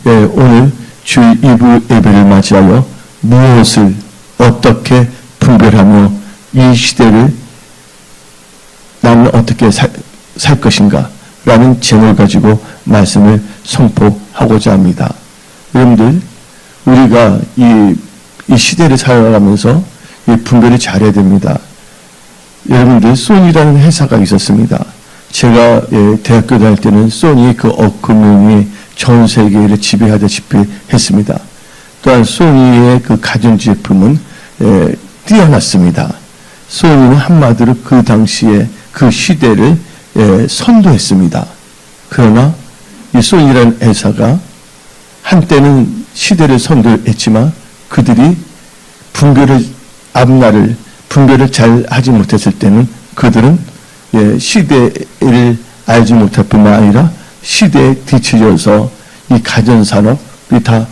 오늘 주 2부 예배를 맞이하여 무엇을 어떻게 분별하며 이 시대를 나는 어떻게 살 것인가 라는 제목을 가지고 말씀을 선포하고자 합니다. 여러분들, 우리가 이 시대를 살아가면서 이 분별을 잘해야 됩니다. 여러분들, 소니라는 회사가 있었습니다. 제가 대학교 다닐 때는 소니의 그 업금융이 전 세계를 지배하다시피 했습니다. 또한 소니의 그 가전제품은 뛰어났습니다. 소니는 한마디로 그 당시에 그 시대를 선도했습니다. 그러나 이 소니라는 회사가 한때는 시대를 선도했지만 그들이 앞날을 분별을 잘 하지 못했을 때는 그들은 시대를 알지 못할 뿐만 아니라 시대에 뒤처져서 이 가전산업이 다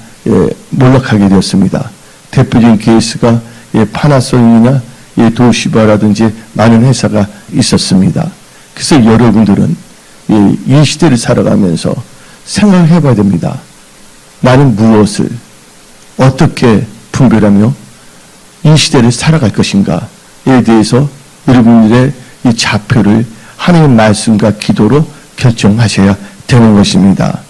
몰락하게 되었습니다. 대표적인 케이스가 파나소닉이나 도시바라든지 많은 회사가 있었습니다. 그래서 여러분들은 이 시대를 살아가면서 생각해 봐야 됩니다. 나는 무엇을 어떻게 분별하며 이 시대를 살아갈 것인가에 대해서 여러분들의 이 좌표를 하나님의 말씀과 기도로 결정하셔야 되는 것입니다.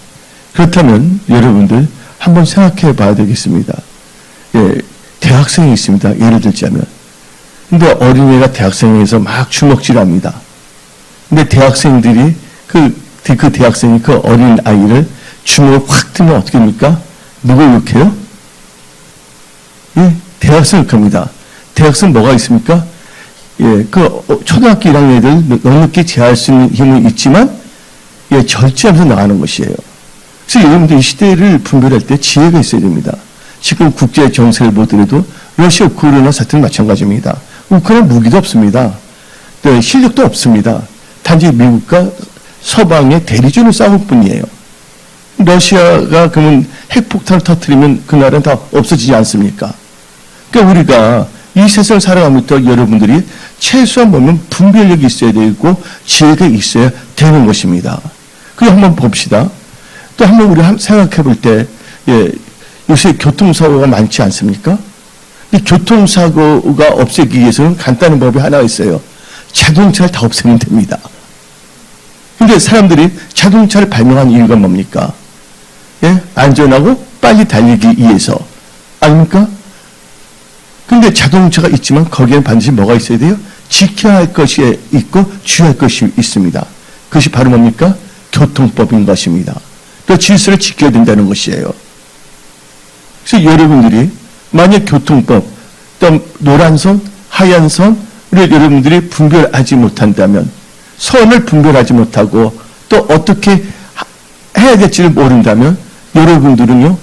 그렇다면 여러분들 한번 생각해 봐야 되겠습니다. 대학생이 있습니다. 예를 들자면. 근데 어린애가 대학생에서 막 주먹질합니다. 근데 대학생들이 그 대학생이 그 어린 아이를 주먹을 확 들면 어떻게 합니까? 누굴 욕해요? 대학생을 욕합니다. 대학생 뭐가 있습니까? 그 초등학교 1학년 애들 넉넉히 제어할 수 있는 힘은 있지만 절제하면서 나가는 것이에요. 그래서 여러분들 이 시대를 분별할 때 지혜가 있어야 됩니다. 지금 국제 정세를 보더라도 러시아 우크라이나 사태는 마찬가지입니다. 우크라이나 무기도 없습니다. 실력도 없습니다. 단지 미국과 서방의 대리전을 싸울 뿐이에요. 러시아가 그러면 핵폭탄을 터뜨리면 그 나라는 다 없어지지 않습니까? 그러니까 우리가 이 세상을 살아가면서 여러분들이 최소한 보면 분별력이 있어야 되고 지혜가 있어야 되는 것입니다. 그리고 한번 봅시다. 또 한번 우리 생각해 볼 때, 요새 교통사고가 많지 않습니까? 이 교통사고가 없애기 위해서는 간단한 법이 하나 있어요. 자동차를 다 없애면 됩니다. 근데 사람들이 자동차를 발명한 이유가 뭡니까? 안전하고 빨리 달리기 위해서. 아닙니까? 근데 자동차가 있지만 거기에는 반드시 뭐가 있어야 돼요? 지켜야 할 것이 있고 주의할 것이 있습니다. 그것이 바로 뭡니까? 교통법인 것입니다. 또 질서를 지켜야 된다는 것이에요. 그래서 여러분들이 만약 교통법, 또 노란 선, 하얀 선을 여러분들이 분별하지 못한다면, 선을 분별하지 못하고 또 어떻게 해야 될지를 모른다면 여러분들은요,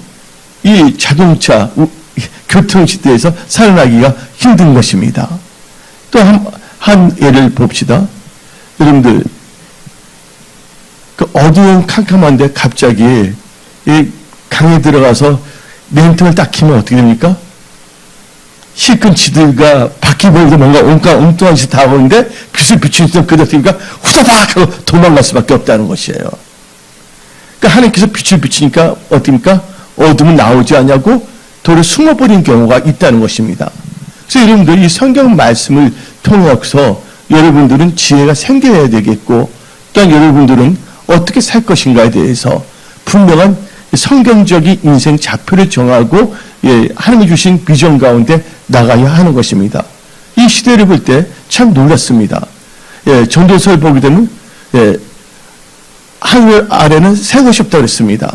이 자동차 교통시대에서 살아나기가 힘든 것입니다. 또 한 예를 봅시다. 여러분들, 그 어두운 캄캄한데 갑자기 이 강에 들어가서 랜턴을 딱 키면 어떻게 됩니까? 실컷 지들과 바퀴벌레도 뭔가 엉뚱한 짓 다 하는데 빛을 비추는 순간 그렇으니까 후다닥 하고 도망갈 수밖에 없다는 것이에요. 그러니까 하나님께서 빛을 비추니까 어떻습니까? 어둠은 나오지 않냐고 도로 숨어버린 경우가 있다는 것입니다. 그래서 여러분들 이 성경 말씀을 통해서 여러분들은 지혜가 생겨야 되겠고, 또한 여러분들은 어떻게 살 것인가에 대해서 분명한 성경적인 인생 좌표를 정하고 하나님이 주신 비전 가운데 나가야 하는 것입니다. 이 시대를 볼 때 참 놀랐습니다. 전도서를 보게 되면 하늘 아래는 새 것이 없다고 그랬습니다.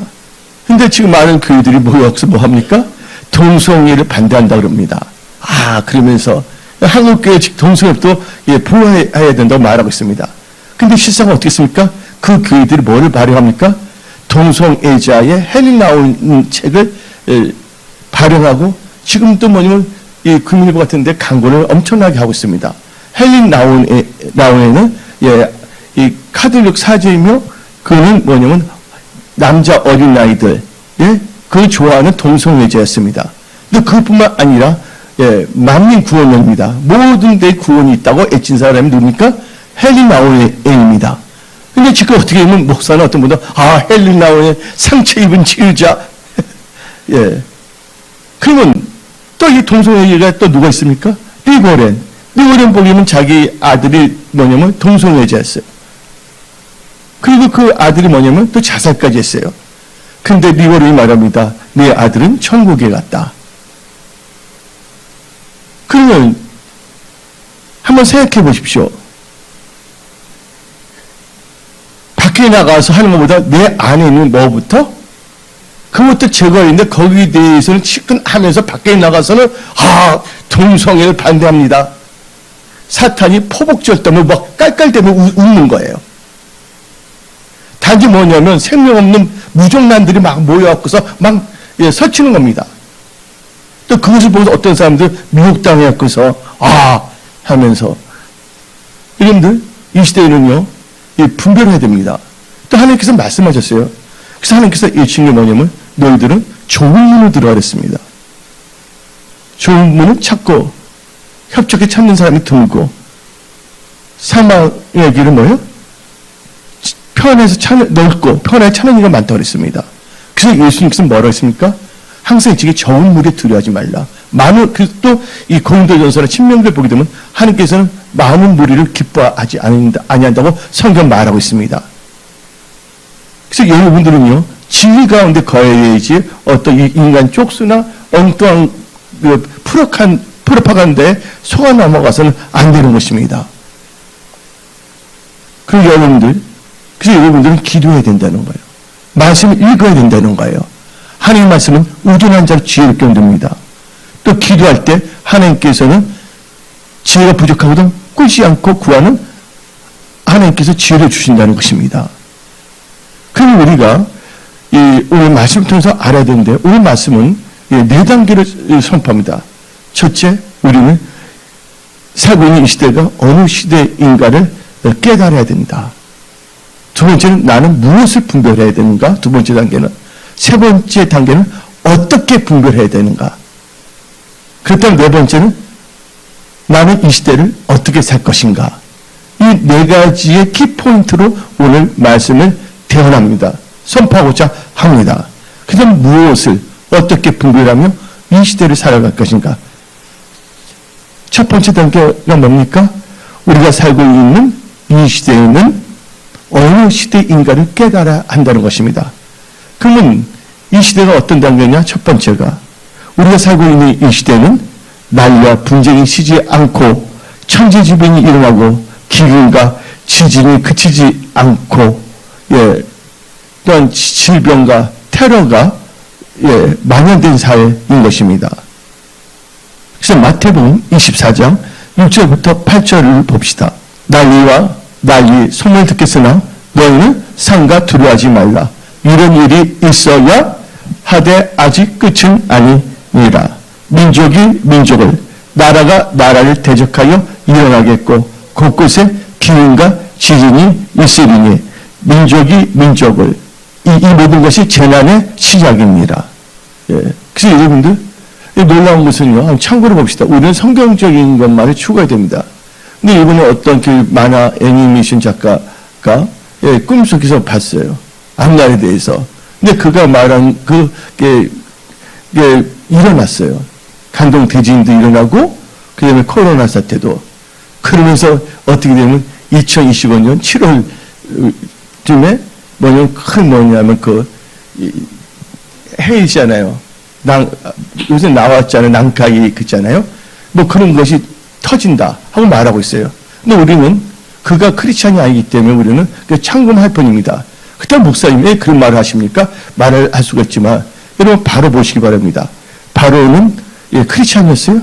근데 지금 많은 교회들이 모여서 뭐 합니까? 동성애를 반대한다고 그럽니다. 그러면서 한국교회 동성애도 보호해야 된다고 말하고 있습니다. 근데 실상은 어떻겠습니까? 그 교회들이 뭐를 발행합니까? 동성애자의 헬리 나오는 책을 발행하고 지금도 뭐냐면 이 금일보 같은 데 광고를 엄청나게 하고 있습니다. 헬리 나온에는 이 카톨릭 사제이며 그는 뭐냐면 남자 어린아이들 그걸 좋아하는 동성애자였습니다. 근데 그것뿐만 아니라 만민 구원입니다. 모든 데 구원이 있다고 애친 사람이 누굽니까? 헬리 나온입니다. 근데 지금 어떻게 보면 목사는 어떤 분은 헬리 나온의 상처 입은 치유자 예. 그러면 또 이 동성애자가 또 누가 있습니까? 리고렌 보기에는 자기 아들이 뭐냐면 동성애자였어요. 그리고 그 아들이 뭐냐면 또 자살까지 했어요. 근데 리고렌이 말합니다. 내 아들은 천국에 갔다. 그러면 한번 생각해 보십시오. 밖에 나가서 하는 것보다 내 안에 있는 뭐부터? 그것도 제거했는데 거기에 대해서는 치근하면서 밖에 나가서는 동성애를 반대합니다. 사탄이 포복절도면 막 깔깔대며 웃는 거예요. 단지 뭐냐면 생명 없는 무정란들이 막 모여갖고서 막 설치는 겁니다. 또 그것을 보면서 어떤 사람들 미혹당해갖고서 하면서 여러분들 이 시대에는요 분별해야 됩니다. 또 하나님께서 말씀하셨어요. 그래서 하나님께서 일친 게 뭐냐면 너희들은 좁은 문을 들어가 그랬습니다. 좁은 문을 찾고 협착에 찾는 사람이 드물고 사망의 길은 뭐예요? 편에서 넓고 편하게 찾는 이가 많다고 그랬습니다. 그래서 예수님께서 뭐라고 했습니까? 항상 이쪽에 좁은 물에 두려워하지 말라. 또 이 고린도전서나 신명기를 보게 되면 하나님께서는 많은 무리를 기뻐하지 아니한다고 성경 말하고 있습니다. 그래서 여러분들은요 진리 가운데 거해야지 어떤 이 인간 쪽수나 엉뚱한 프로파간다에 속아 넘어가서는 안 되는 것입니다. 그리고 그래서 여러분들은 기도해야 된다는 거예요. 말씀을 읽어야 된다는 거예요. 하나님 말씀은 우둔한 자를 지혜롭게 만듭니다. 또 기도할 때 하나님께서는 지혜가 부족하거든 꿇지 않고 구하는 하나님께서 지혜를 주신다는 것입니다. 그럼 우리가 오늘 말씀을 통해서 알아야 되는데 오늘 말씀은 4단계를 선포합니다. 첫째, 우리는 살고 있는 이 시대가 어느 시대인가를 깨달아야 된다. 두 번째는 나는 무엇을 분별해야 되는가? 두 번째 단계는. 세 번째 단계는 어떻게 분별해야 되는가? 그렇다면 네 번째는 나는 이 시대를 어떻게 살 것인가? 이 4가지의 키포인트로 오늘 말씀을 대언합니다. 선포하고자 합니다. 그다음 무엇을 어떻게 분별하며 이 시대를 살아갈 것인가? 첫 번째 단계가 뭡니까? 우리가 살고 있는 이 시대에는 어느 시대인가를 깨달아야 한다는 것입니다. 그러면 이 시대가 어떤 단계냐? 첫 번째가 우리가 살고 있는 이 시대는 난리와 분쟁이 쉬지 않고 천재지변이 일어나고 기근과 지진이 그치지 않고 또한 질병과 테러가 만연된 사회인 것입니다. 그래서 마태복음 24장 6절부터 8절을 봅시다. 난리 소문을 듣겠으나 너희는 상가 두려워하지 말라. 이런 일이 있어야 하되 아직 끝은 아니니라. 민족이 민족을 나라가 나라를 대적하여 일어나겠고 곳곳에 기근과 지진이 있으리니 민족이 민족을 이 모든 것이 재난의 시작입니다. 그래서 여러분들 놀라운 것은요. 참고로 봅시다. 우리는 성경적인 것만을 추구해야 됩니다. 근데 이번에 어떤 그 만화 애니메이션 작가가 꿈속에서 봤어요. 앞날에 대해서. 근데 그가 말한 그게 일어났어요. 간동 대지진도 일어나고 그다음에 코로나 사태도. 그러면서 어떻게 되면 2025년 7월쯤에 뭐냐면 해이잖아요. 요새 나왔잖아요. 난카이 그잖아요. 뭐 그런 것이 터진다 하고 말하고 있어요. 근데 우리는 그가 크리스찬이 아니기 때문에 우리는 참고할 뿐입니다. 그때 목사님이 왜 그런 말을 하십니까? 말을 할 수가 있지만 여러분 바로 보시기 바랍니다. 바로는 크리스찬이었어요.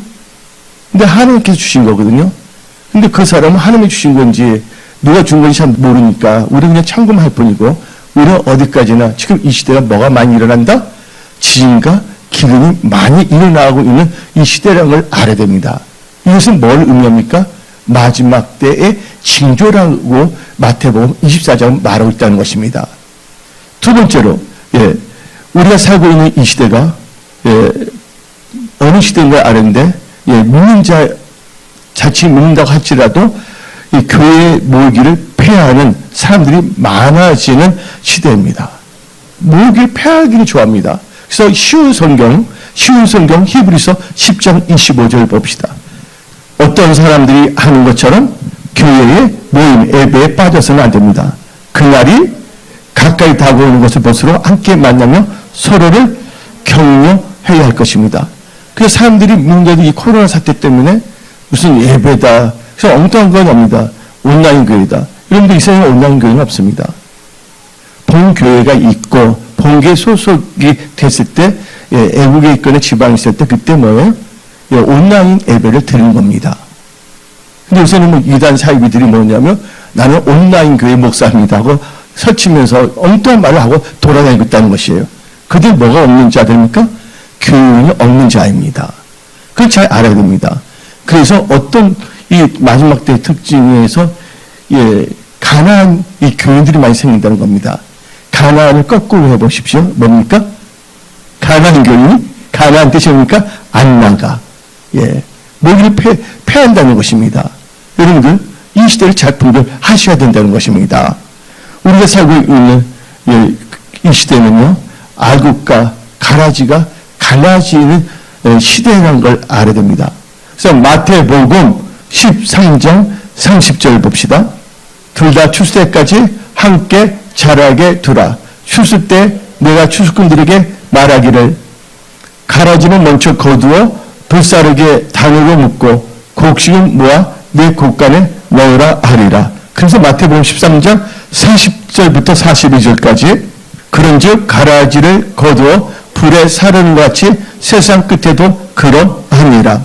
근데 하나님께서 주신 거거든요. 근데 그 사람은 하나님이 주신 건지 누가 준 건지 잘 모르니까 우리는 그냥 참고할 뿐이고 우리는 어디까지나 지금 이 시대가 뭐가 많이 일어난다? 지진과 기근이 많이 일어나고 있는 이 시대라는 걸 알아야 됩니다. 이것은 뭘 의미합니까? 마지막 때의 징조라고 마태복음 24장 말하고 있다는 것입니다. 두 번째로 우리가 살고 있는 이 시대가 어느 시대인가 아는데 믿는 자 자칫 믿는다고 할지라도 이 교회의 모이기를 폐하는 사람들이 많아지는 시대입니다. 모이기를 폐하기를 좋아합니다. 그래서 쉬운 성경 히브리서 10장 25절 봅시다. 어떤 사람들이 하는 것처럼 교회의 모임, 예배에 빠져서는 안 됩니다. 그날이 가까이 다가오는 것을 볼수록 함께 만나며 서로를 격려해야 할 것입니다. 그래서 사람들이 문제도 이 코로나 사태 때문에 무슨 예배다, 그래서 엉뚱한 건 없습니다. 온라인 교회다. 여러분들 이 세상에 온라인 교회는 없습니다. 본교회가 있고 본교회 소속이 됐을 때, 애국에 있거나 지방에 있을 때 그때 뭐예요? 온라인 예배를 드리는 겁니다. 근데 요새는 뭐 이단 사이비들이 뭐냐면 나는 온라인 교회 목사입니다 하고 설치면서 엉뚱한 말을 하고 돌아다니고 있다는 것이에요. 그들 뭐가 없는 자들입니까? 교훈이 없는 자입니다. 그걸 잘 알아야 됩니다. 그래서 어떤 이 마지막 때의 특징에서 가난한 이 교인들이 많이 생긴다는 겁니다. 가난을 거꾸로 해보십시오. 뭡니까? 가난한 교인이 가난한 뜻이 뭡니까? 안 나가. 모기를 패한다는 것입니다. 여러분들 이 시대를 잘 분별하셔야 된다는 것입니다. 우리가 살고 있는 이 시대는요, 알곡과 가라지가 갈라지는 시대라는 걸 알아야 됩니다. 그래서 마태복음 13장 30절 봅시다. 둘 다 추수 때까지 함께 자라게 두라. 추수 때 내가 추수꾼들에게 말하기를 가라지는 먼저 거두어 불사르게 단으로 묶고 곡식은 모아 내 곡간에 넣으라 하리라. 그래서 마태복음 13장 40절부터 42절까지 그런즉 가라지를 거두어 불에 사르는 것 같이 세상 끝에도 그러하니라.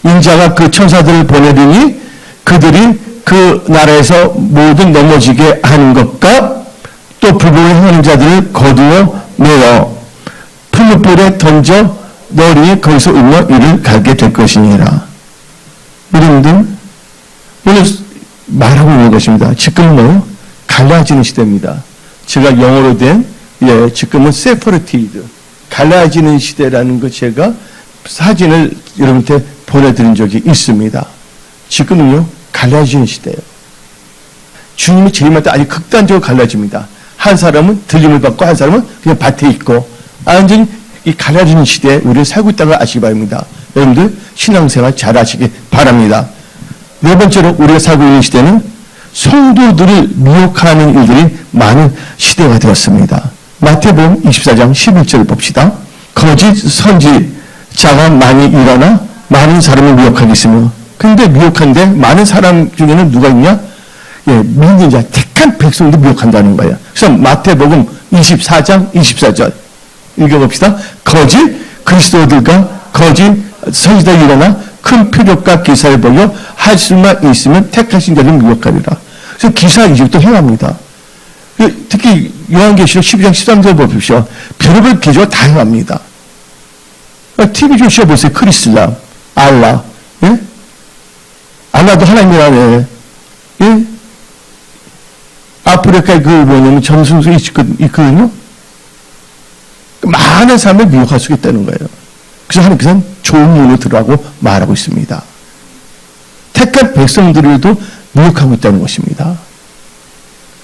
인자가 그 천사들을 보내리니 그들이 그 나라에서 모든 넘어지게 하는 것과 또 불법을 행하는 자들을 거두어 내어 풀무불에 던져 너리 거기서 울며 이를 갈게 될 것이니라. 여러분들 오늘 말하고 있는 것입니다. 지금은 뭐요? 갈라지는 시대입니다. 제가 영어로 된 지금은 세퍼레티드 갈라지는 시대라는 거 제가 사진을 여러분한테 보내드린 적이 있습니다. 지금은요 갈라지는 시대예요. 주님이 재림할 때 아주 극단적으로 갈라집니다. 한 사람은 들림을 받고 한 사람은 그냥 밭에 있고 완전히 이 갈라지는 시대에 우리를 살고 있다는 걸 아시기 바랍니다. 여러분들 신앙생활 잘 하시기 바랍니다. 네 번째로 우리가 살고 있는 시대는 성도들을 미혹하는 일들이 많은 시대가 되었습니다. 마태복음 24장 11절 봅시다. 거짓 선지자가 많이 일어나 많은 사람을 미혹하겠으며 근데 미혹한데 많은 사람 중에는 누가 있냐? 믿는 자, 택한 백성도 미혹한다는 거예요. 그래서 마태복음 24장 24절 읽어봅시다. 거짓 그리스도들과 거짓 선지자가 일어나 큰 표적과 기사를 보여 할 수만 있으면 택하신 자를 미혹하리라. 그래서 기사 이집도 행합니다. 특히 요한계시록 12장 13절 보십시오. 별의별 기조가 다양합니다. TV 좀 씌워보세요. 크리슬람, 알라, 알라도 하나님이라네. 아프리카에 그 뭐냐면 점순수 있거든요. 많은 사람을 미혹할 수 있다는 거예요. 그래서 하나님께서는 좋은 문으로 들어가고 말하고 있습니다. 택한 백성들도 미혹하고 있다는 것입니다.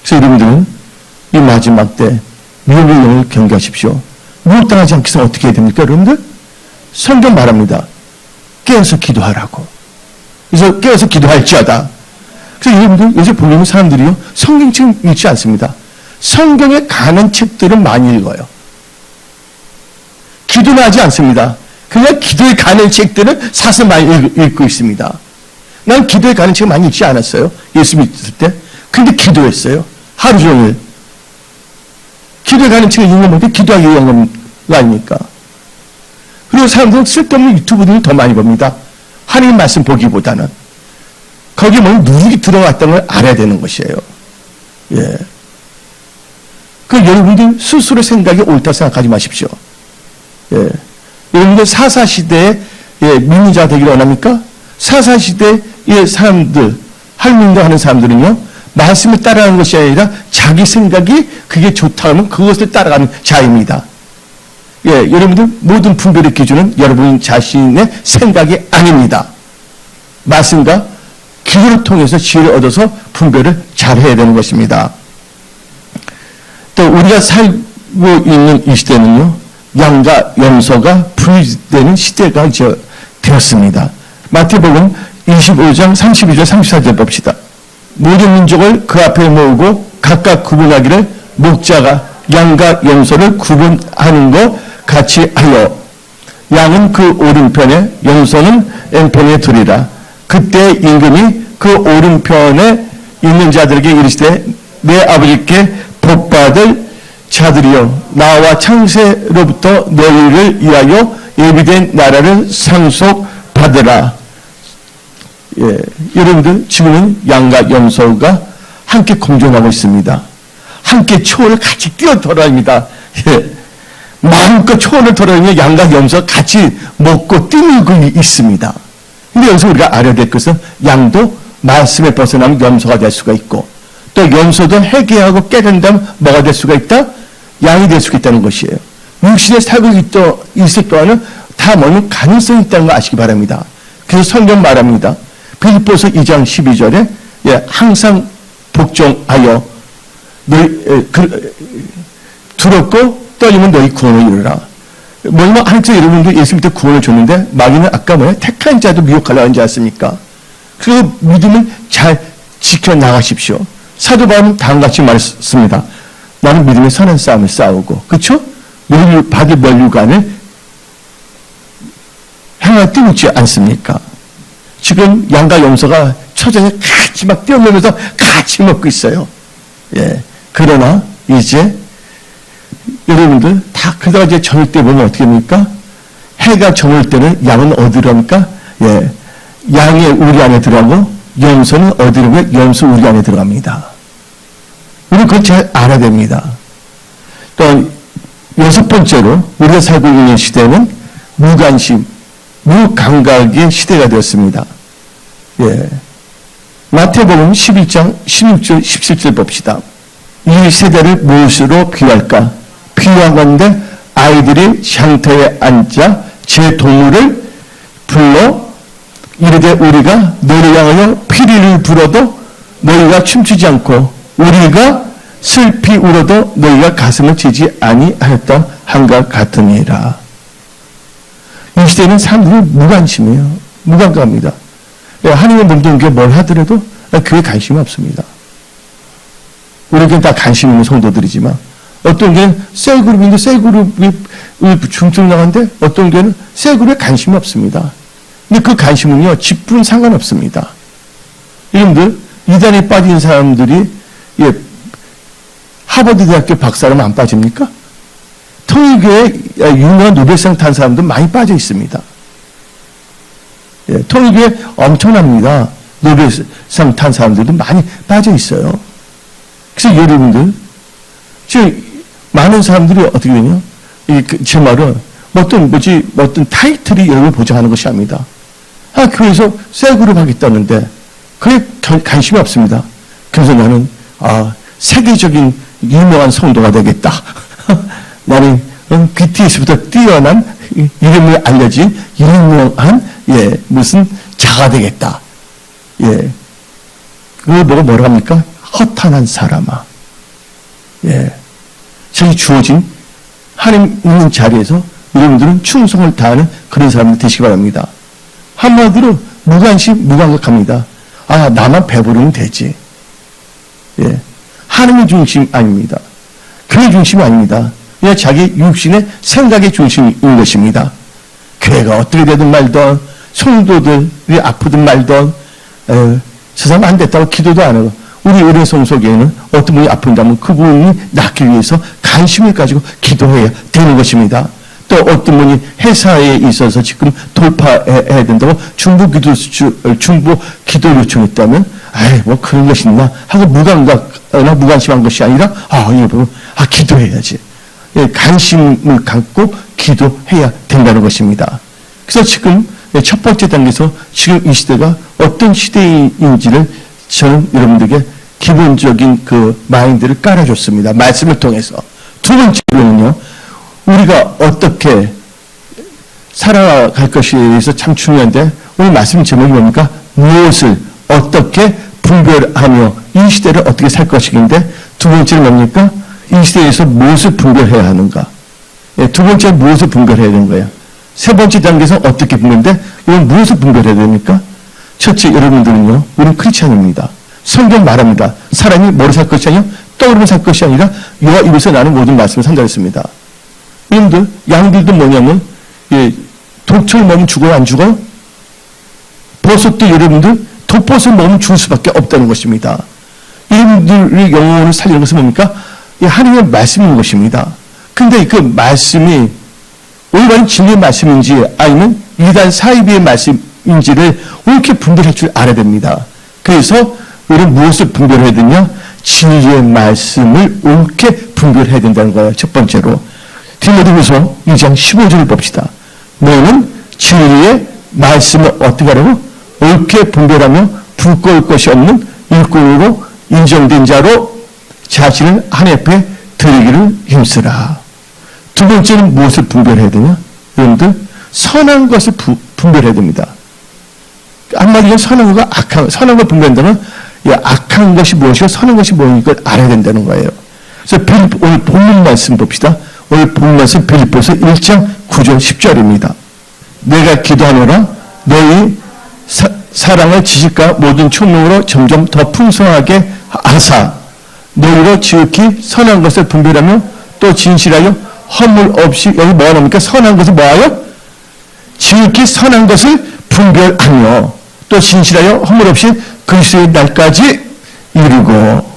그래서 여러분들은 이 마지막 때 미혹의 영을 경계하십시오. 미혹당하지 않기 위해서 어떻게 해야 됩니까? 여러분들? 성경 말합니다. 깨어서 기도하라고. 그래서 깨어서 기도할지어다. 그래서 여러분들 요새 보면 사람들이요 성경책 읽지 않습니다. 성경에 관한 책들은 많이 읽어요. 기도는 하지 않습니다. 그냥 기도에 관한 책들은 사서 많이 읽고 있습니다. 난 기도에 관한 책 많이 읽지 않았어요. 예수 믿을 때. 근데 기도했어요. 하루 종일. 기도에 관한 책을 읽는 건데 기도하기 위한 거 아닙니까? 그리고 사람들은 쓸데없는 유튜브들을 더 많이 봅니다. 하나님 말씀 보기보다는. 거기에 뭐 누룩이 들어갔다는 걸 알아야 되는 것이에요. 그 여러분들 스스로 생각이 옳다 생각하지 마십시오. 여러분들 사사시대에 믿는 자 되기를 원합니까? 사사시대의 사람들, 할민도 하는 사람들은요, 말씀을 따라가는 것이 아니라 자기 생각이 그게 좋다 하면 그것을 따라가는 자입니다. 여러분들 모든 분별의 기준은 여러분 자신의 생각이 아닙니다. 말씀과 기도를 통해서 지혜를 얻어서 분별을 잘 해야 되는 것입니다. 또 우리가 살고 있는 이 시대는요, 양과 염소가 분리되는 시대가 이제 되었습니다. 마태복음 25장 32절 34절 봅시다. 모든 민족을 그 앞에 모으고 각각 구분하기를 목자가 양과 염소를 구분하는 것 같이 하여 양은 그 오른편에 염소는 왼편에 두리라. 그때 임금이 그 오른편에 있는 자들에게 이르시되 내 아버지께 복받을 자들이여 나와 창세로부터 너희를 위하여 예비된 나라를 상속받으라. 예, 여러분들 지금은 양과 염소가 함께 공존하고 있습니다. 함께 초원을 같이 뛰어 돌아다닙니다. 예, 마음껏 초원을 돌아다니며 양과 염소가 같이 먹고 뛰고 있습니다. 근데 여기서 우리가 알아야 될 것은 양도 말씀에 벗어나면 염소가 될 수가 있고 또 염소도 회개하고 깨닫는다면 뭐가 될 수가 있다? 양이 될 수가 있다는 것이에요. 육신에 살고 있을 동안은 다 뭐는 가능성이 있다는 거 아시기 바랍니다. 그래서 성경 말합니다. 빌립보서 2장 12절에 예, 항상 복종하여 너희 두렵고 떨리면 너희 구원을 이루라. 뭐냐면 하나님께서 여러분도 예수 믿을 때 구원을 줬는데 마귀는 아까 택한 자도 미혹하려고 하지 않습니까? 그 믿음을 잘 지켜나가십시오. 사도 바울은 다음같이 말했습니다. 나는 믿음의 선한 싸움을 싸우고 그렇죠? 받을 면류관을 행할 때 있지 않습니까? 지금 양과 염소가 초장에 같이 막 뛰어놀면서 같이 먹고 있어요. 예. 그러나 이제 여러분들 다 그러다가 이제 저녁 때 보면 어떻게 됩니까? 해가 저물 때는 양은 어디로 합니까? 예. 양의 우리 안에 들어가고 염소는 어디로 가요? 염소 우리 안에 들어갑니다. 우리는 그걸 잘 알아야 됩니다. 또 여섯 번째로 우리가 살고 있는 시대는 무관심, 무감각의 시대가 되었습니다. 예. 마태복음 11장 16절 17절 봅시다. 이 세대를 무엇으로 비유할까? 비유하건대 아이들이 샹터에 앉아 제 동물을 불러 이르되 우리가 너를 향하여 피리를 불어도 너희가 춤추지 않고 우리가 슬피 울어도 너희가 가슴을 치지 아니하였다 한것 같으니라. 이 시대는 사람들이 무관심이에요. 무감각합니다. 하나님의 몸도 뭘 하더라도 그에 관심이 없습니다. 우리에겐 다 관심 있는 성도들이지만 어떤 게는 셀그룹인데 셀그룹이 중증 나간데 어떤 게는 셀그룹에 관심이 없습니다. 근데 그 관심은요 직분 상관없습니다. 여러분들 이단에 빠진 사람들이 예, 하버드 대학교 박사라면 안 빠집니까? 통일교에 유명한 노벨상 탄 사람들 많이 빠져 있습니다. 예, 통일교에 엄청납니다. 노벨상 탄 사람들도 많이 빠져 있어요. 그래서 여러분들 지금 많은 사람들이 어떻게 되냐? 제 말은 어떤 타이틀이 여러분을 보장하는 것이 아닙니다. 교회에서 셀그룹 하겠다는데 그게 관심이 없습니다. 그래서 나는 세계적인 유명한 성도가 되겠다. 나는 BTS보다 뛰어난 이름을 알려진 유명한 무슨 자가 되겠다. 예, 그걸 보고 뭐라 합니까? 허탄한 사람아. 예, 자기 주어진 하나님 있는 자리에서 여러분들은 충성을 다하는 그런 사람들 되시기 바랍니다. 한마디로 무관심, 무감각합니다. 나만 배부르면 되지. 예, 하나님의 중심 아닙니다. 교회 중심이 아닙니다. 그냥 자기 육신의 생각의 중심인 것입니다. 교회가 어떻게 되든 말든 성도들이 아프든 말든 저 사람 안 됐다고 기도도 안 하고 우리 의뢰성 속에는 어떤 분이 아픈다면 그분이 낫기 위해서 관심을 가지고 기도해야 되는 것입니다. 또 어떤 분이 회사에 있어서 지금 돌파해야 된다고 중보 기도 요청했다면 뭐 그런 것이 있나 하고 무감각이나 무관심한 것이 아니라 기도해야지. 관심을 갖고 기도해야 된다는 것입니다. 그래서 지금 첫 번째 단계에서 지금 이 시대가 어떤 시대인지를 저는 여러분들에게 기본적인 그 마인드를 깔아줬습니다. 말씀을 통해서. 두 번째로는요, 우리가 어떻게 살아갈 것에 대해서 참 중요한데, 오늘 말씀 제목이 뭡니까? 무엇을 어떻게 분별하며 이 시대를 어떻게 살 것인데, 두 번째는 뭡니까? 이 시대에서 무엇을 분별해야 하는가? 두 번째 무엇을 분별해야 되는 거예요? 세 번째 단계에서 어떻게 분별인데 이건 무엇을 분별해야 됩니까? 첫째, 여러분들은요, 우리는 크리스찬입니다. 성경 말합니다. 사람이 머리 살 것이 아니요 떡으로만 살 것이 아니라 여호와 입에서 나는 모든 말씀을 산다 했습니다. 여러분들, 양들도 뭐냐면 독초를 먹으면 죽어요, 안 죽어요? 버섯도 여러분들 독버섯을 먹으면 죽을 수밖에 없다는 것입니다. 여러분들의 영혼을 살리는 것은 뭡니까? 하나님의 말씀인 것입니다. 근데 그 말씀이 올바른 진리의 말씀인지 아니면 이단 사이비의 말씀인지를 옳게 분별할 줄 알아야 됩니다. 그래서 우리는 무엇을 분별해야 되냐? 진리의 말씀을 옳게 분별해야 된다는 거예요. 첫 번째로 디모데후서 2장 15절을 봅시다. 너는 진리의 말씀을 어떻게 하라고? 옳게 분별하며 부끄러울 것이 없는 일꾼으로 인정된 자로 자신을 하나님 앞에 드리기를 힘쓰라. 두 번째는 무엇을 분별해야 되냐? 여러분들, 선한 것을 분별해야 됩니다. 한마디로 선한 것과 선한 걸 분별한다면 악한 것이 무엇이고 선한 것이 무엇인지 알아야 된다는 거예요. 그래서 오늘 본문 말씀 봅시다. 오늘 본문 말씀 빌립보서 1장 9절 10절입니다. 내가 기도하노라 너희 사랑을 지식과 모든 총명으로 점점 더 풍성하게 하사 너희로 지극히 선한 것을 분별하며 또 진실하여 허물 없이 여기 뭐가 나옵니까? 선한 것을 뭐하여? 지극히 선한 것을 분별하며 또 진실하여 허물 없이 그리스도의 날까지 이르고.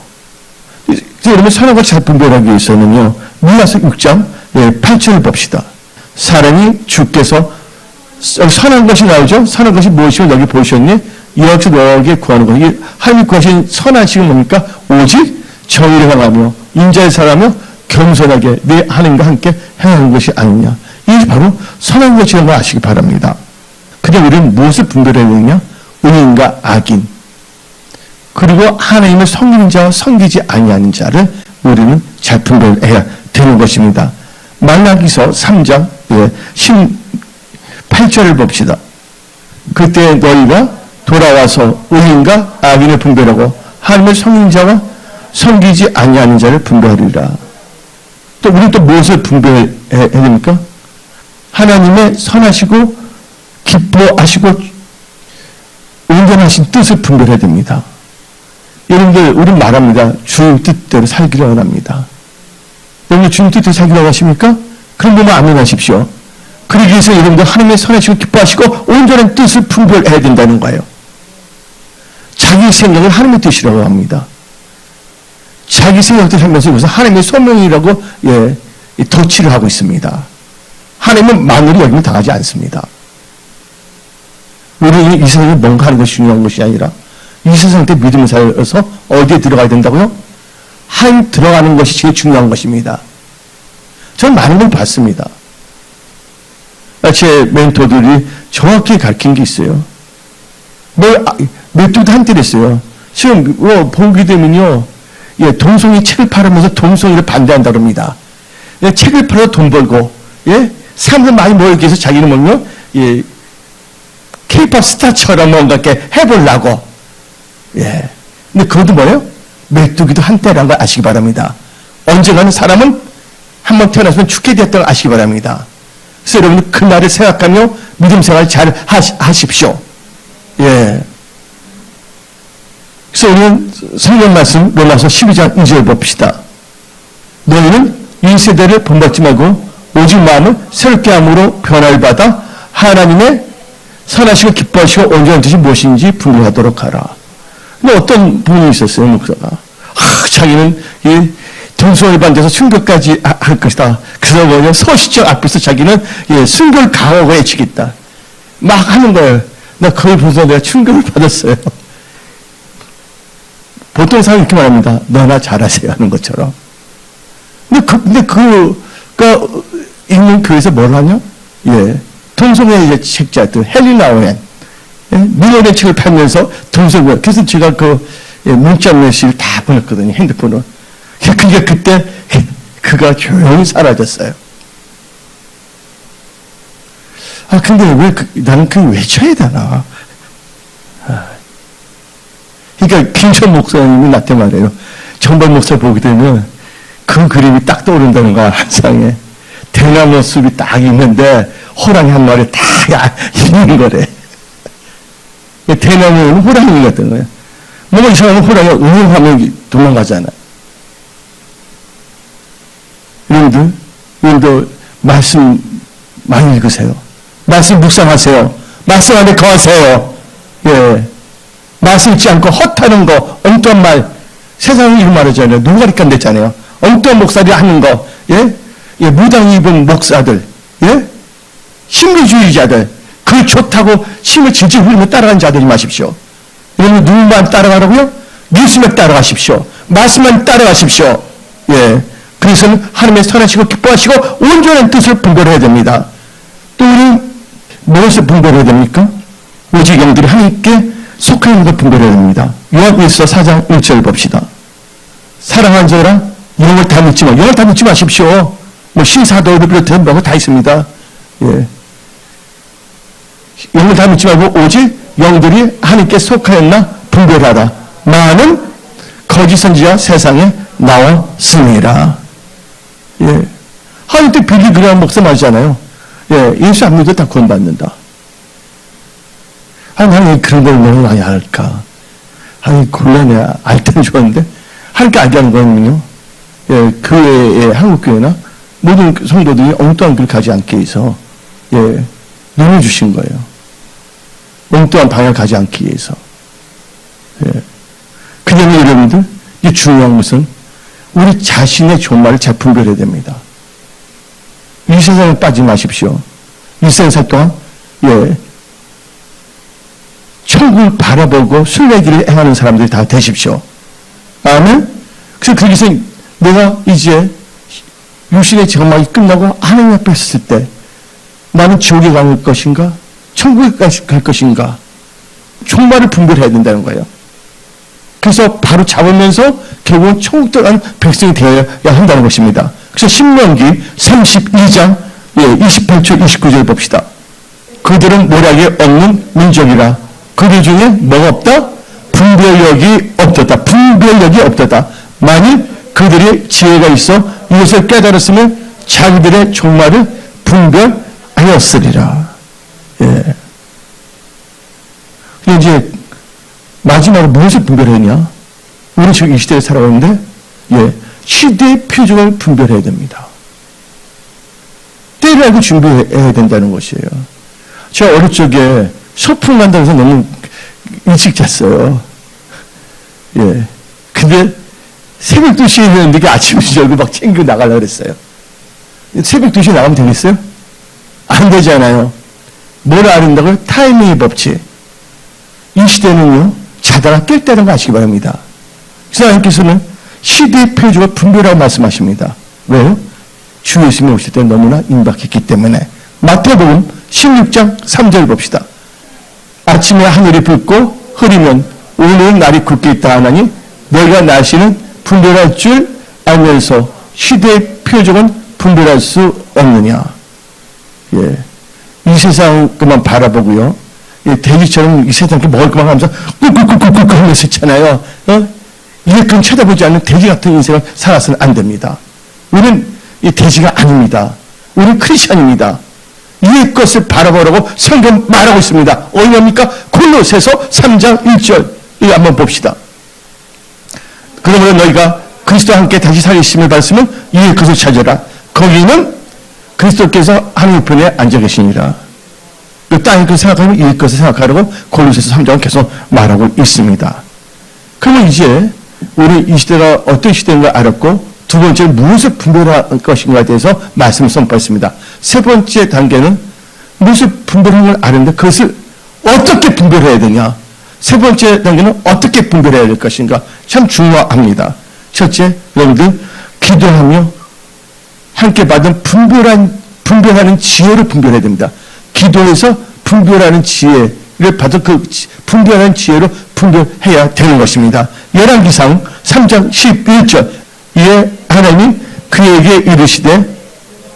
여러분, 선한 것을 잘 분별하기 위해서는요, 밀라서 6장 8절을 봅시다. 사랑이 주께서 선한 것이 나오죠? 선한 것이 무엇이고 여기 보셨니? 여호와께서 너에게 구하는 것. 하나님이 구하신 선한 식은 뭡니까? 오직 정의를 행하며 인자를 사랑하며 겸손하게 내 하나님과 함께 행하는 것이 아니냐. 이게 바로 선한 것이라는 걸 아시기 바랍니다. 근데 우리는 무엇을 분별해야 되느냐? 의인과 악인, 그리고 하나님을 섬기는 자와 섬기지 아니하는 자를 우리는 잘 분별해야 되는 것입니다. 말라기서 3장 18절을 봅시다. 그때 너희가 돌아와서 의인과 악인을 분별하고 하나님을 섬기는 자와 섬기지 아니하는 자를 분별하리라. 또 우리는 또 무엇을 분별해야 됩니까? 하나님의 선하시고 기뻐하시고 온전하신 뜻을 분별해야 됩니다. 여러분들, 우리는 말합니다. 주님 뜻대로 살기를 원합니다. 여러분들 주님 뜻대로 살기를 원하십니까? 그럼 보면 아멘하십시오. 그러기 위해서 여러분들 하나님의 선하시고 기뻐하시고 온전한 뜻을 분별해야 된다는 거예요. 자기 생각을 하나님의 뜻이라고 합니다. 자기 생각대로 살면서 여기서 하나님의 소명이라고 덧칠을 하고 있습니다. 하나님은 마누리 여기면 당하지 않습니다. 우리는 이 세상에 뭔가 하는 것이 중요한 것이 아니라 이 세상 때 믿음을 살아서 어디에 들어가야 된다고요? 하나님 들어가는 것이 제일 중요한 것입니다. 저는 많은 걸 봤습니다. 제 멘토들이 정확히 가르친 게 있어요. 멘토도 한때 했어요. 지금 보게 되면요, 동성이 책을 팔으면서 동성이를 반대한다 그럽니다. 책을 팔아 돈 벌고, 사람들 많이 모이기 위해서 자기는 뭐요, K-pop 스타처럼 뭔가 이렇게 해보려고. 근데 그것도 뭐예요? 메뚜기도 한때라는 걸 아시기 바랍니다. 언젠가는 사람은 한번 태어났으면 죽게 됐다는 걸 아시기 바랍니다. 그래서 여러분, 그날을 생각하며 믿음 생활 잘 하십시오. 그래서 우리는 성경 말씀 로마서 12장 2절 봅시다. 너희는 이 세대를 본받지 말고 오직 마음을 새롭게 함으로 변화를 받아 하나님의 선하시고 기뻐하시고 온전한 뜻이 무엇인지 분별하도록 하라. 근데 어떤 분이 있었어요, 목사가. 자기는 이 동성을 반대해서 순교까지 할 것이다. 그래서 뭐냐, 서시청 앞에서 자기는 순교를 강하고 외치겠다. 막 하는 거예요. 나 그걸 보면서 내가 충격을 받았어요. 보통 사람이 이렇게 말합니다. 너나 잘하세요 하는 것처럼. 근데 그가 있는 교회에서 뭘 하냐? 동성애 책자들, 헬리나오엔, 미련의 책을 팔면서 동성애. 그래서 제가 문자 메시지를 다 보냈거든요, 핸드폰으로. 그러니까 그때 그가 조용히 사라졌어요. 근데 나는 그걸 외쳐야 되나? 그러니까 김천 목사님이 나한테 말해요. 정발 목사 보게 되면 그 그림이 딱 떠오른다는 거야, 한상에. 대나무 숲이 딱 있는데 호랑이 한 마리 딱 있는 거래. 대나무는 호랑이 같은 거예요. 뭔가 이상하면 호랑이가 응용하면 도망가잖아. 여러분들 말씀 많이 읽으세요. 말씀 묵상하세요. 말씀 안에 거하세요. 예. 말씀 읽지 않고 헛하는 거, 엉뚱한 말, 세상에 이런 말 하잖아요. 누가 가르쳤잖아요. 엉뚱한 목사들이 하는 거, 예? 예, 무당 입은 목사들, 예? 신비주의자들, 그 좋다고 힘을 질질 흘리며 따라가는 자들이 마십시오. 여러분, 누구만 따라가라고요? 예수만 따라가십시오. 말씀만 따라가십시오. 예. 그래서는 하나님의 선하시고 기뻐하시고 온전한 뜻을 분별해야 됩니다. 또 우리 무엇을 분별해야 됩니까? 오직 영들이 하나님께 속하는 걸 분별해야 됩니다. 요한일서 4장 1절 봅시다. 사랑하는 자들아, 영을 다 믿지 마. 영을 다 믿지 마십시오. 뭐 신사도를 비롯해 뭐가 다 있습니다. 예. 영을 다 믿지 말고 오직 영들이 하나님께 속하였나 분별하라. 많은 거짓 선지자 세상에 나왔으니라. 예. 하나님 때 빌리 그레이엄 목사 말이잖아요. 예. 예수 안 믿어도 다 구원받는다. 하나님 그런 걸 너무 많이 알까? 하나님 곤란해. 알 때는 좋았는데 하나님께 알게 하는 거는요. 예. 교회의 한국교회나 모든 성도들이 엉뚱한 길 가지 않게 해서 예. 눈을 주신 거예요. 엉뚱한 방향을 가지 않기 위해서. 예. 그냥 여러분들 이 중요한 것은 우리 자신의 종말을 잘 분별해야 됩니다. 이 세상에 빠지지 마십시오. 이 세상 동안 예. 천국을 바라보고 순례길을 행하는 사람들이 다 되십시오. 아멘. 그래서 거기서 내가 이제 육신의 정막이 끝나고 하나님 앞에 섰을 때 나는 지옥에 갈 것인가? 천국에 갈 것인가? 종말을 분별해야 된다는 거예요. 그래서 바로 잡으면서 결국은 천국 들어간 백성이 되어야 한다는 것입니다. 그래서 신명기 32장 28절 29절 봅시다. 그들은 모략이 없는 민족이라 그들 중에 뭐가 없다? 분별력이 없었다. 분별력이 없었다. 만일 그들이 지혜가 있어 이것을 깨달았으면 자기들의 종말을 분별하였으리라. 예. 이제 마지막으로 무엇을 분별했냐? 우리 지금 이 시대에 살아가는데 예, 시대의 표적을 분별해야 됩니다. 때를 알고 준비해야 된다는 것이에요. 제가 어릴 적에 소풍 간다고 해서 너무 일찍 잤어요. 예. 근데 새벽 2시에 일어났는데 아침 2시 얼굴 막 챙기고 나가려고 그랬어요. 새벽 2시에 나가면 되겠어요? 안 되잖아요. 뭘 아는다고요? 타이밍의 법칙. 이 시대는요, 자다가 깰 때라는 거 아시기 바랍니다. 그래서 하나님께서는 시대의 표적을 분별하고 말씀하십니다. 왜요? 주 예수님이 오실 때 너무나 임박했기 때문에. 마태복음 16장 3절 봅시다. 아침에 하늘이 붉고 흐리면 오늘은 날이 굳게 있다 하나니 너희가 날씨는 분별할 줄 알면서 시대의 표적은 분별할 수 없느냐. 예. 이 세상 그만 바라보고요. 예, 돼지처럼 이 세상에 먹을 것만 하면서 꾹꾹꾹꾹꾹 하면서 있잖아요. 이렇게 쳐다보지 않는 돼지 같은 인생을 살아서는 안 됩니다. 우리는 이 돼지가 아닙니다. 우리는 크리스천입니다. 이 것을 바라보라고 성경 말하고 있습니다. 어디입니까? 골로새서 3장 1절. 이거 한번 봅시다. 그러므로 너희가 그리스도와 함께 다시 살리심을 받았으면 이 것을 찾아라. 거기는 그리스도께서 하나님 편에 앉아 계시니라. 땅의 것을 생각하면 이 것을 생각하라고 골로새서 3장은 계속 말하고 있습니다. 그러면 이제 우리 이 시대가 어떤 시대인가 알았고 두 번째는 무엇을 분별할 것인가에 대해서 말씀을 선포했습니다. 세 번째 단계는 무엇을 분별하는 걸 아는데 그것을 어떻게 분별해야 되냐. 세 번째 단계는 어떻게 분별해야 될 것인가. 참 중요합니다. 첫째, 여러분들 기도하며 함께 받은 분별하는 지혜를 분별해야 됩니다. 기도에서 분별하는 지혜를 받은 그 분별하는 지혜로 분별해야 되는 것입니다. 열왕기상 3장 11절 이에 하나님이 그에게 이르시되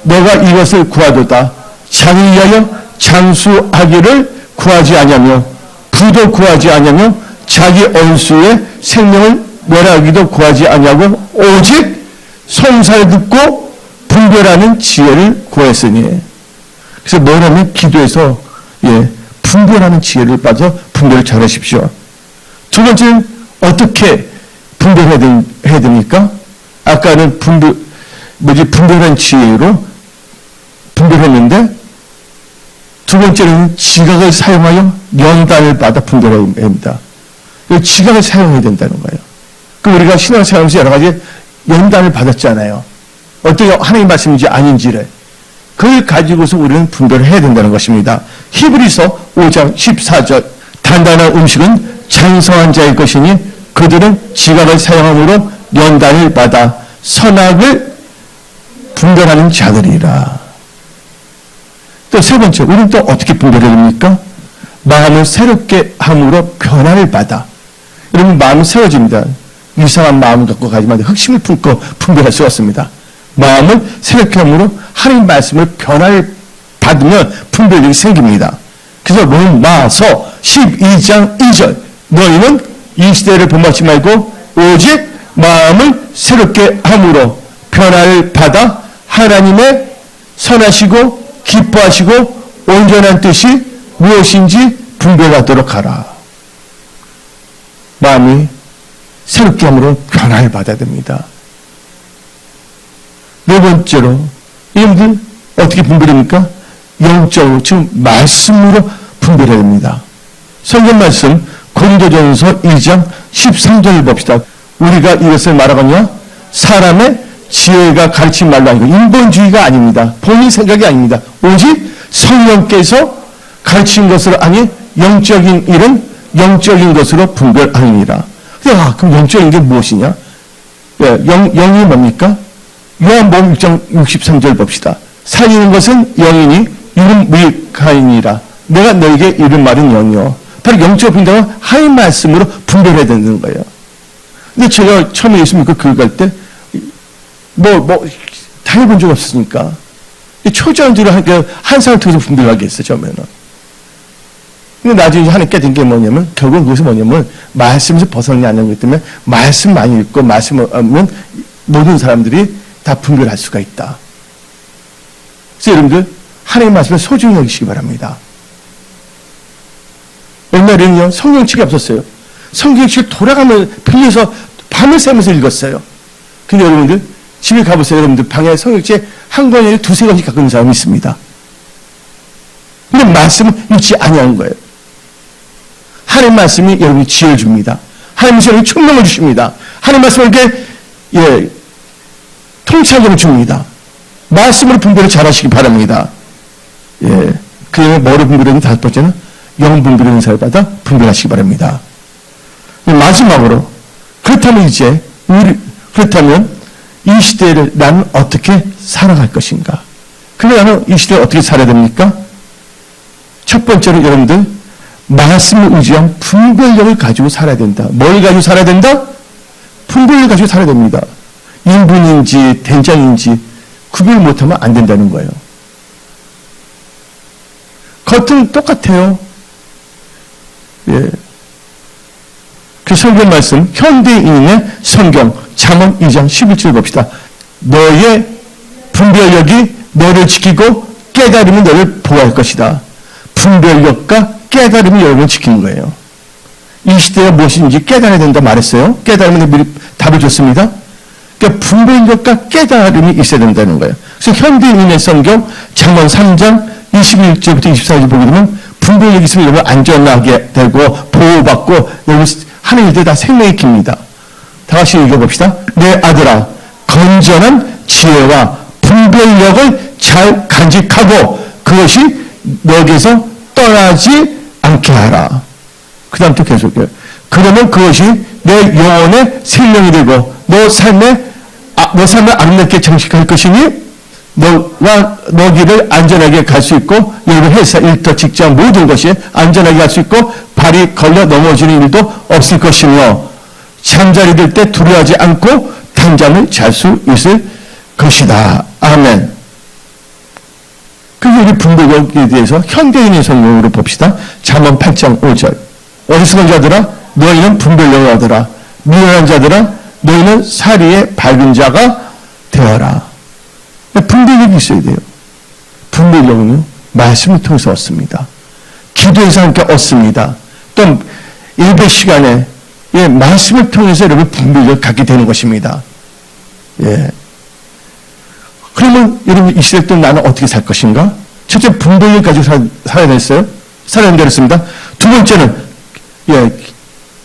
너가 이것을 구하도다. 장을 위하여 장수하기를 구하지 아니하며 부도 구하지 아니하며 자기 원수의 생명을 멸하기도 구하지 아니하고 오직 송사를 듣고 분별하는 지혜를 구했으니. 그래서 뭐냐면 기도에서 분별하는 지혜를 받아 분별을 잘하십시오. 두 번째는 어떻게 분별해야 됩니까? 아까는 분별한 지혜로 분별했는데, 두 번째는 지각을 사용하여 연단을 받아 분별해야 합니다. 지각을 사용해야 된다는 거예요. 우리가 신앙생활에서 여러 가지 연단을 받았잖아요. 어떻게 하나님 말씀인지 아닌지를. 그걸 가지고서 우리는 분별을 해야 된다는 것입니다. 히브리서 5장 14절 단단한 음식은 장성한 자의 것이니 그들은 지각을 사용함으로 연단을 받아 선악을 분별하는 자들이라. 또 세 번째, 우리는 또 어떻게 분별해야 됩니까? 마음을 새롭게 함으로 변화를 받아. 여러분, 마음이 새로집니다. 이상한 마음을 갖고 가지만 흑심을 품고 분별할 수 없습니다. 마음을 새롭게 함으로 하나님 말씀을 변화를 받으면 분별력이 생깁니다. 그래서 로마서 12장 2절 너희는 이 시대를 본받지 말고 오직 마음을 새롭게 함으로 변화를 받아 하나님의 선하시고 기뻐하시고 온전한 뜻이 무엇인지 분별하도록 하라. 마음이 새롭게 함으로 변화를 받아야 됩니다. 네 번째로, 여러분들 어떻게 분별합니까? 영적으로, 지금 말씀으로 분별해야 됩니다. 성경 말씀 고린도전서 2장 13절을 봅시다. 우리가 이것을 말하거냐? 사람의 지혜가 가르친 말로 아니고 인본주의가 아닙니다. 본인 생각이 아닙니다. 오직 성령께서 가르친 것으로 아니 영적인 일은 영적인 것으로 분별하느니라. 그럼 영적인 게 무엇이냐? 영이 뭡니까? 요한복음 6장 63절 봅시다. 살리는 것은 영이니 이는 무익하니라. 내가 너에게 이른 말은 영이요. 바로 영적 분별은 하나님 말씀으로 분별해야 되는 거예요. 근데 제가 처음에 예수 믿고 교회 갈 때 다녀본 적 없으니까 초자원들을 한 사람 통해서 분별하게 했어요, 처음에는. 근데 나중에 하나님 깨닫는 게 뭐냐면, 결국은 그것이 뭐냐면, 말씀에서 벗어나지 않는 것 때문에, 말씀 많이 읽고, 말씀을 하면 모든 사람들이 다 분별할 수가 있다. 그래서 여러분들, 하나님 말씀을 소중히 여기시기 바랍니다. 옛날에는요, 성경책이 없었어요. 성경책 돌아가면, 빌려서 밤을 새면서 읽었어요. 근데 여러분들, 집에 가보세요. 여러분들, 방에 성경책 한 권에 두세 권씩 갖고 있는 사람이 있습니다. 근데 말씀을 읽지 아니하는 거예요. 하나님 말씀이 여러분이 지혜를 줍니다. 하나님 말씀이 총명을 주십니다. 하나님 말씀을 이렇게 통찰력을 줍니다. 말씀으로 분별을 잘 하시기 바랍니다. 그 다음에 뭐로 분별하는 다섯 번째는 영 분별의 은사를 받아 분별하시기 바랍니다. 마지막으로 그렇다면 이 시대를 나는 어떻게 살아갈 것인가? 그래 나는 이 시대를 어떻게 살아야 됩니까? 첫 번째로 여러분들 말씀을 의지한 분별력을 가지고 살아야 된다. 뭘 가지고 살아야 된다? 분별력을 가지고 살아야 됩니다. 인분인지 된장인지 구별 못하면 안 된다는 거예요. 겉은 똑같아요. 그 성경 말씀, 현대인의 성경 잠언 2장 11절 봅시다. 너의 분별력이 너를 지키고 깨달음이 너를 보호할 것이다. 분별력과 깨달음이 여러분을 지키는 거예요. 이 시대가 무엇인지 깨달아야 된다 말했어요. 깨달으면 미리 답을 줬습니다. 그러니까 분별력과 깨달음이 있어야 된다는 거예요. 그래서 현대인의 성경 잠언 3장 21절부터 24절 보게 되면 분별력이 있으면 여러분 안전하게 되고 보호받고 여러분 하는 일들 다 생명이 깁니다. 다 같이 읽어봅시다. 내 아들아 건전한 지혜와 분별력을 잘 간직하고 그것이 너에게서 떠나지 않게 하라. 그 다음 또 계속해요. 그러면 그것이 내 영혼의 생명이 되고 너 삶을 아름답게 장식할 것이니 너 길을 안전하게 갈 수 있고 여러분 회사, 일터, 직장 모든 것이 안전하게 갈 수 있고 발이 걸려 넘어지는 일도 없을 것이며 잠자리 들 때 두려워하지 않고 단잠을 잘 수 있을 것이다. 아멘. 그리고 우리 분별력에 대해서 현대인의 성경으로 봅시다. 잠언 8장 5절 어리석은 자들아 너희는 분별력을 얻으라. 미련한 자들아 너희는 사리에 밝은 자가 되어라. 분별력이 있어야 돼요. 분별력은요, 말씀을 통해서 얻습니다. 기도에서 함께 얻습니다. 또 예배 시간에 말씀을 통해서 여러분 분별력을 갖게 되는 것입니다. 예. 그러면 여러분 이 시대 때 나는 어떻게 살 것인가? 첫째, 분별력 가지고 살아야 됐어요. 살아야 되었습니다. 두 번째는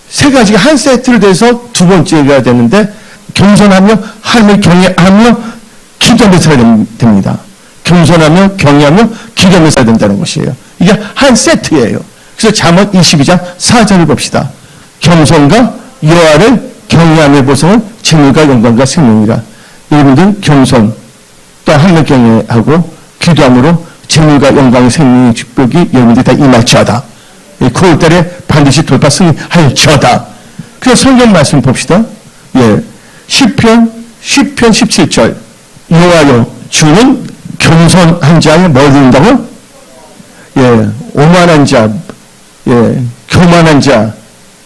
세 가지가 한 세트로 돼서 두 번째가 되는데, 겸손하며 하나님을 경외하며 기도하며 살아야 됩니다. 겸손하며 경외하며 기도하며 살아야 된다는 것이에요. 이게 한 세트예요. 그래서 잠언 22장 4절을 봅시다. 겸손과 여호와를 경외함의 보상은 재물과 영광과 생명이라. 여러분들 겸손 또 하나님을 경외하고 기도함으로 재물과 영광의 생명의 축복이 여러분들 다 임할지어다. 9월달에 반드시 돌파 승리할지어다. 그래서 성경 말씀 봅시다. 시편 17절. 여호와여, 주는 겸손한 자에 뭘 드린다고? 오만한 자, 교만한 자,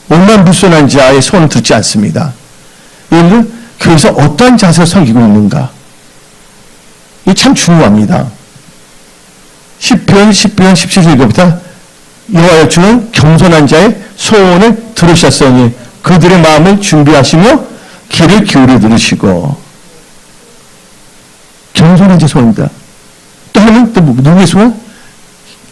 오만불손한 자의 소원을 듣지 않습니다. 여러분들, 그래서 어떠한 자세로 섬기고 있는가? 이게 참 중요합니다. 시편 17절부터 여호와여, 주는 겸손한 자의 소원을 들으셨으니 그들의 마음을 준비하시며 귀를 기울여 들으시고. 겸손한 자의 소원입니다. 또 하나는 또 누구의 소원?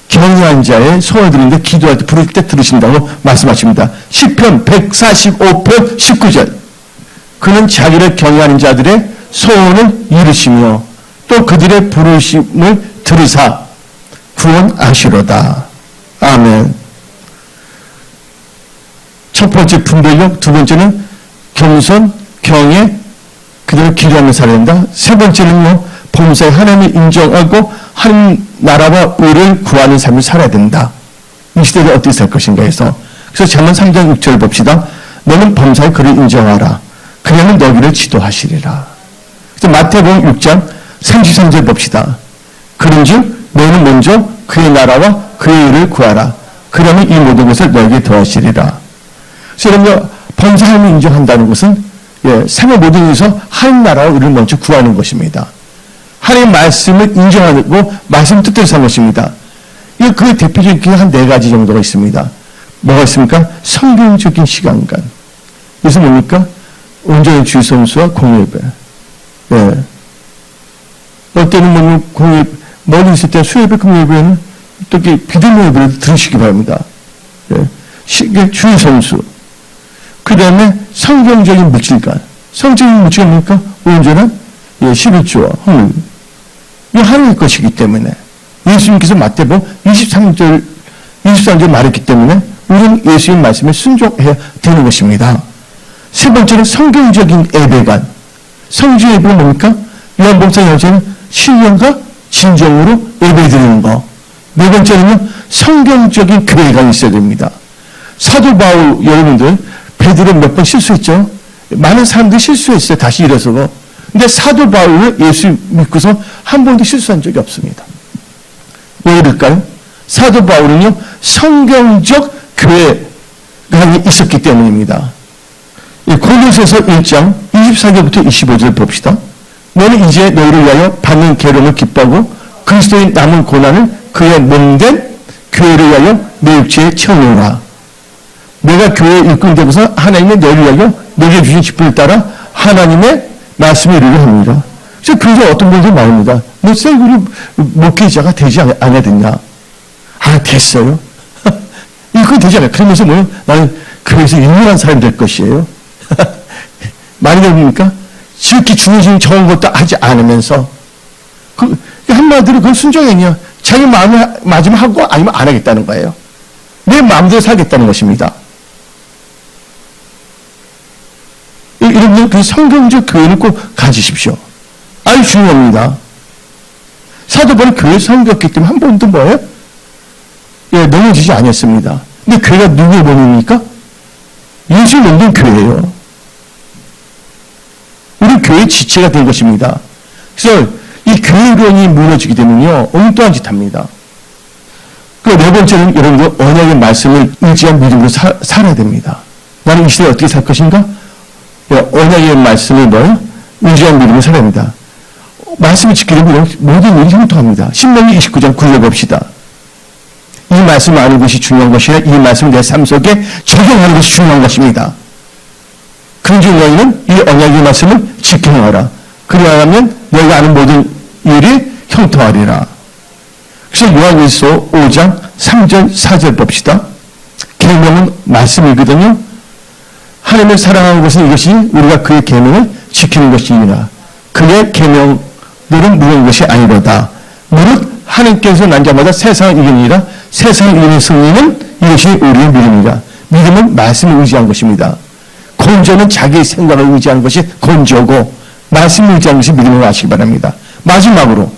경외한 자의 소원을 들으는데 기도할 때 부를 때 들으신다고 말씀하십니다. 시편 145편 19절. 그는 자기를 경외하는 자들의 소원을 이루시며 또 그들의 부르심을 들으사 구원하시로다. 아멘. 첫 번째 분별력, 두 번째는 겸손, 경외, 그대로 기도하며 살아야 된다. 세 번째는요, 범사에 하나님을 인정하고 하나님 나라와 의를 구하는 삶을 살아야 된다. 이 시대를 어떻게 살 것인가 해서. 그래서 잠언 3장 6절을 봅시다. 너는 범사에 그를 인정하라. 그녀는 너희를 지도하시리라. 그래서 마태복음 6장 33절 봅시다. 그런즉 너는 먼저 그의 나라와 그의 의를 구하라. 그러면 이 모든 것을 너에게 더하시리라. 그래서 여러분, 범사 하나님을 인정한다는 것은 삶의 모든 일에서 하나님 나라와 의를 먼저 구하는 것입니다. 하나님의 말씀을 인정하고 말씀 뜻대로 사는 것입니다. 그 대표적인 한 네 가지 정도가 있습니다. 뭐가 있습니까? 성경적인 시간관. 그래서 뭡니까? 온전히 주의 성수와 공예배. 어때는 뭐 공예, 멀리 있을 때 수예배, 금예배는 또 비대면 예배를 들으시기 바랍니다. 주의 성수. 그 다음에 성경적인 물질관. 성경적인 물질관 뭡니까? 온전한 11조와 헌물. 이 하나님의 것이기 때문에 예수님께서 마태복음 23절 말했기 때문에 우리는 예수님 말씀에 순종해야 되는 것입니다. 세 번째는 성경적인 예배관. 성경 예배가 뭡니까? 요한복음 여자는 신령과 진정으로 예배드리는 거. 네 번째는요, 성경적인 교회가 있어야 됩니다. 사도 바울 여러분들 베드로 몇 번 실수했죠? 많은 사람들이 실수했어요. 다시 일어서고. 근데 사도 바울은 예수 믿고서 한 번도 실수한 적이 없습니다. 왜 그럴까요? 사도 바울은요, 성경적 교회가 있었기 때문입니다. 고린도서서 1장 24절부터 25절 봅시다. 너는 이제 너희를 위하여 받는 괴로움을 기뻐하고 그리스도의 남은 고난을 그의 몸된 교회를 위하여 내 육체에 채우노라. 내가 교회에 일꾼 되고서 하나님의 너희를 위하여 내게 주신 직분을 따라 하나님의 말씀을 이루려 합니다. 그래서 그래서 어떤 분들이 말합니다. 너 셀굴이 목회자가 되지 않아야 됐냐? 됐어요. 이거 되지 않아요. 그러면서 나는 교회에서 유명한 사람이 될 것이에요. 말이 됩니까? 지극히 중요한 좋은 것도 하지 않으면서 한마디로 그건 순종행위야. 자기 마음에 맞으면 하고 아니면 안 하겠다는 거예요. 내 마음대로 살겠다는 것입니다. 이런 그 성경적 교회는 꼭 가지십시오. 아주 중요합니다. 사도 바울은 교회에서 섬겼기 때문에 한 번도 뭐예요? 넘어지지 않았습니다. 근데 교회가 누구의 몸입니까? 예수 믿는 교회예요. 우리 교회의 지체가 된 것입니다. 그래서 이 교회론이 무너지게 되면요, 엉뚱한 짓 합니다. 그 네 번째는 여러분들 언약의 말씀을 의지한 믿음으로 살아야 됩니다. 나는 이 시대에 어떻게 살 것인가? 언약의 말씀을 의지한 믿음으로 살아야 합니다. 말씀을 지키려면 모든 일이 형통합니다. 신명기 29장 9절 봅시다. 이 말씀을 아는 것이 중요한 것이라 이 말씀을 내 삶 속에 적용하는 것이 중요한 것입니다. 그런즉 너희는 이 언약의 말씀을 지켜나가라. 그리하면 너희가 아는 모든 일이 형통하리라. 그래서 요한일서 5장 3절 4절 봅시다. 계명은 말씀이거든요. 하나님을 사랑하는 것은 이것이 우리가 그의 계명을 지키는 것이니라. 그의 계명들은 무거운 것이 아니로다. 무릇 하나님께서 난 자마다 세상을 이기니라. 세상을 이기는 승리는 이것이 우리의 믿음이라. 믿음은 말씀을 의지한 것입니다. 건조는 자기의 생각을 의지하는 것이 건조고 말씀을 의지하는 것이 믿음을 아시기 바랍니다. 마지막으로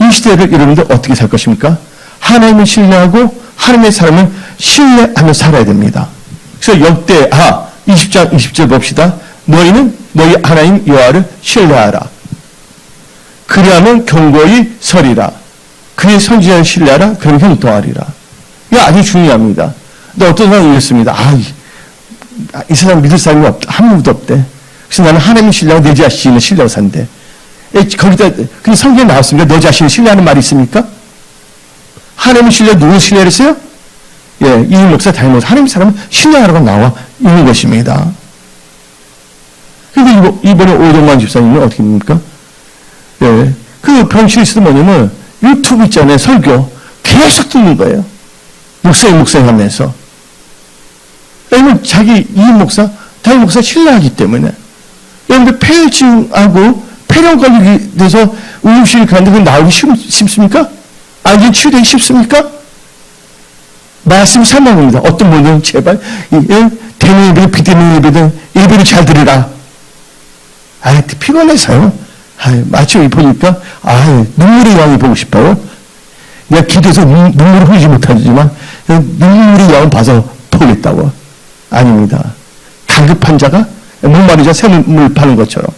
이 시대를 여러분들 어떻게 살 것입니까? 하나님을 신뢰하고 하나님의 사람을 신뢰하며 살아야 됩니다. 그래서 역대하 20장 20절 봅시다. 너희는 너희 하나님 여호와를 신뢰하라. 그리하면 경고히 서리라. 그의 선지자를 신뢰하라. 그럼 형통하리라. 이거 아주 중요합니다. 근데 어떤 사람이 이랬습니다. 이 세상 믿을 사람이 아무도 없대. 그래서 나는 하나님을 신뢰하고 내 자신을 신뢰하고 산대. 거기다 그 성경에 나왔습니다. 너 자신을 신뢰하는 말이 있습니까? 하나님을 신뢰 누구 신뢰를 했어요? 예, 이 목사 담임 목사 하나님 사람은 신뢰하라고 나와 있는 것입니다. 근데 이번에 오동관 집사님은 어떻게 됩니까? 예, 그 병실에서도 뭐냐면 유튜브 있잖아요. 설교 계속 듣는 거예요. 목사님 하면서. 왜냐면 자기 이 목사 담임 목사 신뢰하기 때문에. 여러분들 폐혈증하고 폐렴 걸리게 돼서 응급실 가는데 나오기 쉽습니까? 안전 치료되기 쉽습니까? 말씀 설명합니다. 어떤 분들은 제발 대면 예배든 비대면 예배든 예배를 잘 들으라. 피곤해서요. 마치 보니까 눈물의 양이 보고 싶어요. 내가 기도해서 눈물을 흘리지 못하지만 눈물의 양을 봐서 보겠다고. 아닙니다. 다급한 자가 목마른 자 샘물 파는 것처럼.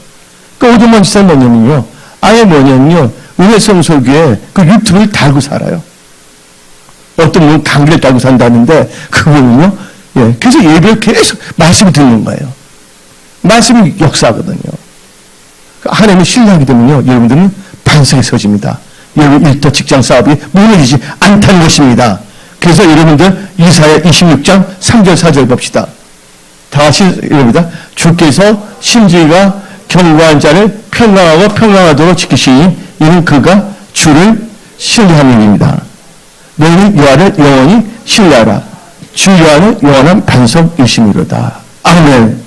그 오동만 지사는 뭐냐면요. 뭐냐면요. 은혜성소교에 그 유튜브를 달고 살아요. 어떤 분은 감기를 달고 산다는데 그분은요. 예, 그래서 예배를 계속 말씀을 듣는 거예요. 말씀이 역사거든요. 하나님을 신뢰하게 되면요. 여러분들은 반석에 서집니다. 여러분 일터 직장 사업이 무너지지 않다는 것입니다. 그래서 여러분들 이사야 26장 3절 4절 봅시다. 다 같이 여러분들 주께서 심지가 견고한 자를 평강하고 평강하도록 지키시니 이는 그가 주를 신뢰함입니다. 너희는 여호와를 영원히 신뢰하라. 주 여호와는 영원한 반석이심이로다. 아멘.